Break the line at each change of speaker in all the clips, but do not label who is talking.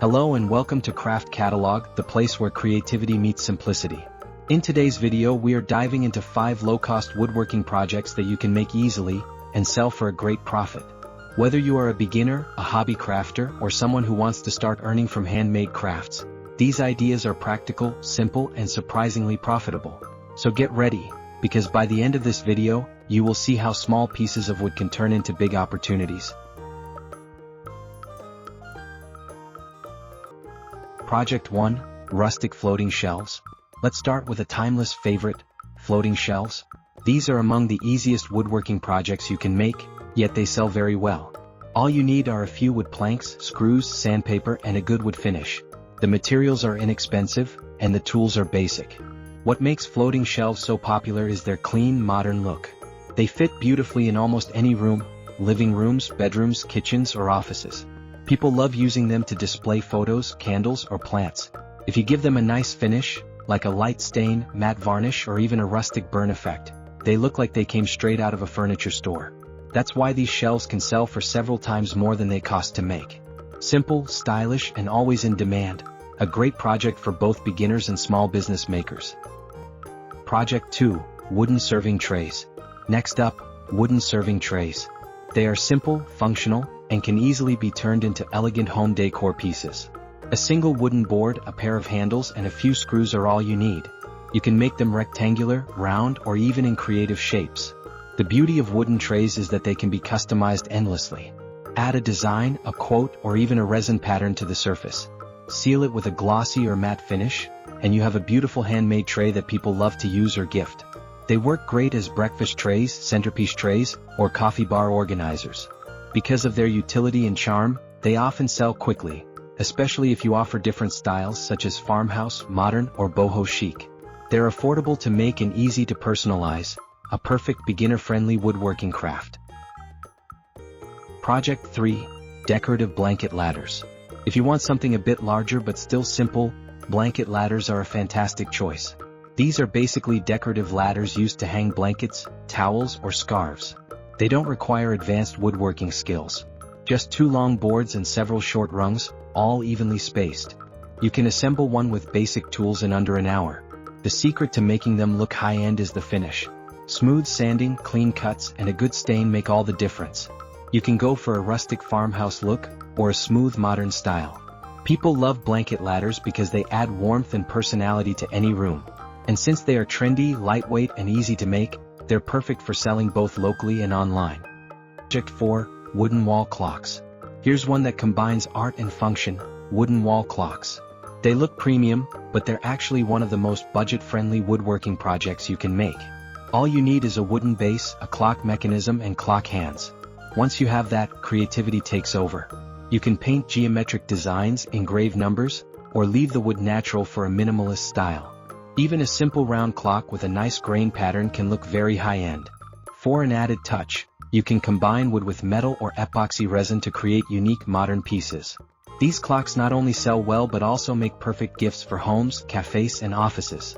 Hello and welcome to Craft Catalog, the place where creativity meets simplicity. In today's video we are diving into 5 low-cost woodworking projects that you can make easily and sell for a great profit. Whether you are a beginner, a hobby crafter, or someone who wants to start earning from handmade crafts, these ideas are practical, simple, and surprisingly profitable. So get ready, because by the end of this video, you will see how small pieces of wood can turn into big opportunities. Project 1, Rustic Floating Shelves. Let's start with a timeless favorite, floating shelves. These are among the easiest woodworking projects you can make, yet they sell very well. All you need are a few wood planks, screws, sandpaper, and a good wood finish. The materials are inexpensive, and the tools are basic. What makes floating shelves so popular is their clean, modern look. They fit beautifully in almost any room, living rooms, bedrooms, kitchens, or offices. People love using them to display photos, candles, or plants. If you give them a nice finish, like a light stain, matte varnish, or even a rustic burn effect, they look like they came straight out of a furniture store. That's why these shelves can sell for several times more than they cost to make. Simple, stylish, and always in demand. A great project for both beginners and small business makers. Project 2, Wooden Serving Trays. Next up, wooden serving trays. They are simple, functional, and can easily be turned into elegant home decor pieces. A single wooden board, a pair of handles, and a few screws are all you need. You can make them rectangular, round, or even in creative shapes. The beauty of wooden trays is that they can be customized endlessly. Add a design, a quote, or even a resin pattern to the surface. Seal it with a glossy or matte finish, and you have a beautiful handmade tray that people love to use or gift. They work great as breakfast trays, centerpiece trays, or coffee bar organizers. Because of their utility and charm, they often sell quickly, especially if you offer different styles such as farmhouse, modern, or boho chic. They're affordable to make and easy to personalize, a perfect beginner-friendly woodworking craft. Project 3, Decorative Blanket Ladders. If you want something a bit larger but still simple, blanket ladders are a fantastic choice. These are basically decorative ladders used to hang blankets, towels, or scarves. They don't require advanced woodworking skills. Just 2 long boards and several short rungs, all evenly spaced. You can assemble one with basic tools in under an hour. The secret to making them look high-end is the finish. Smooth sanding, clean cuts, and a good stain make all the difference. You can go for a rustic farmhouse look, or a smooth modern style. People love blanket ladders because they add warmth and personality to any room. And since they are trendy, lightweight, and easy to make, they're perfect for selling both locally and online. Project 4, Wooden Wall Clocks. Here's one that combines art and function, wooden wall clocks. They look premium, but they're actually one of the most budget-friendly woodworking projects you can make. All you need is a wooden base, a clock mechanism, and clock hands. Once you have that, creativity takes over. You can paint geometric designs, engrave numbers, or leave the wood natural for a minimalist style. Even a simple round clock with a nice grain pattern can look very high-end. For an added touch, you can combine wood with metal or epoxy resin to create unique modern pieces. These clocks not only sell well but also make perfect gifts for homes, cafes, and offices.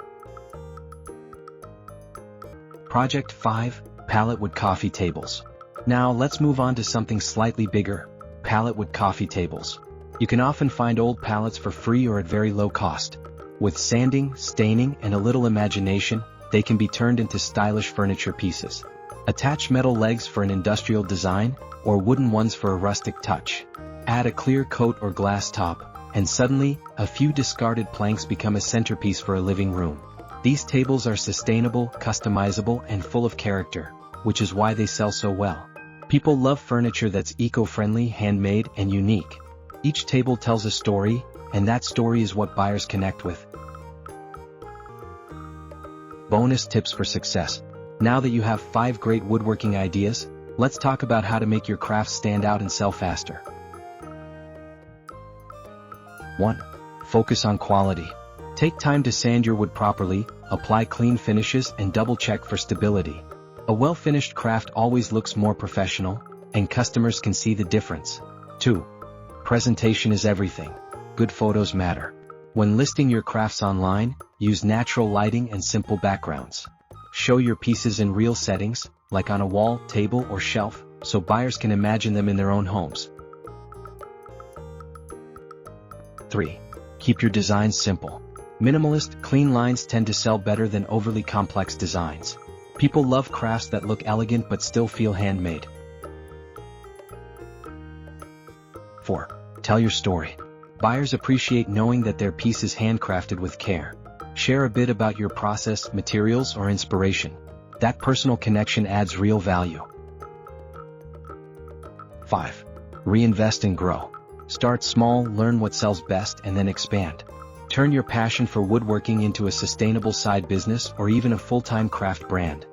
Project 5, Pallet Wood Coffee Tables. Now let's move on to something slightly bigger, pallet wood coffee tables. You can often find old pallets for free or at very low cost. With sanding, staining, and a little imagination, they can be turned into stylish furniture pieces. Attach metal legs for an industrial design, or wooden ones for a rustic touch. Add a clear coat or glass top, and suddenly, a few discarded planks become a centerpiece for a living room. These tables are sustainable, customizable, and full of character, which is why they sell so well. People love furniture that's eco-friendly, handmade, and unique. Each table tells a story, and that story is what buyers connect with. Bonus tips for success. Now that you have 5 great woodworking ideas, let's talk about how to make your crafts stand out and sell faster. 1. Focus on quality. Take time to sand your wood properly, apply clean finishes, and double-check for stability. A well-finished craft always looks more professional, and customers can see the difference. 2. Presentation is everything. Good photos matter. When listing your crafts online, use natural lighting and simple backgrounds. Show your pieces in real settings, like on a wall, table, or shelf, so buyers can imagine them in their own homes. 3. Keep your designs simple. Minimalist, clean lines tend to sell better than overly complex designs. People love crafts that look elegant but still feel handmade. 4. Tell your story. Buyers appreciate knowing that their piece is handcrafted with care. Share a bit about your process, materials, or inspiration. That personal connection adds real value. 5. Reinvest and grow. Start small, learn what sells best, and then expand. Turn your passion for woodworking into a sustainable side business or even a full-time craft brand.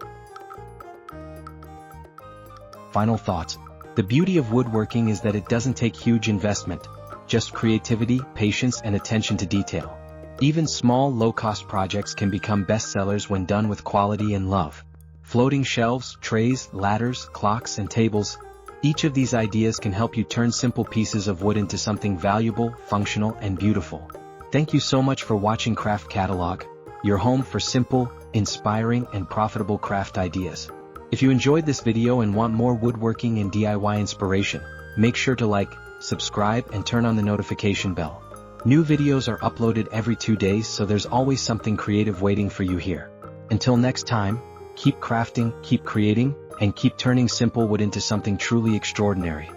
Final thoughts. The beauty of woodworking is that it doesn't take huge investment, just creativity, patience, and attention to detail. Even small, low-cost projects can become bestsellers when done with quality and love. Floating shelves, trays, ladders, clocks, and tables. Each of these ideas can help you turn simple pieces of wood into something valuable, functional, and beautiful. Thank you so much for watching Craft Catalog, your home for simple, inspiring, and profitable craft ideas. If you enjoyed this video and want more woodworking and DIY inspiration, make sure to like, subscribe, and turn on the notification bell. New videos are uploaded every 2 days, so there's always something creative waiting for you here. Until next time, keep crafting, keep creating, and keep turning simple wood into something truly extraordinary.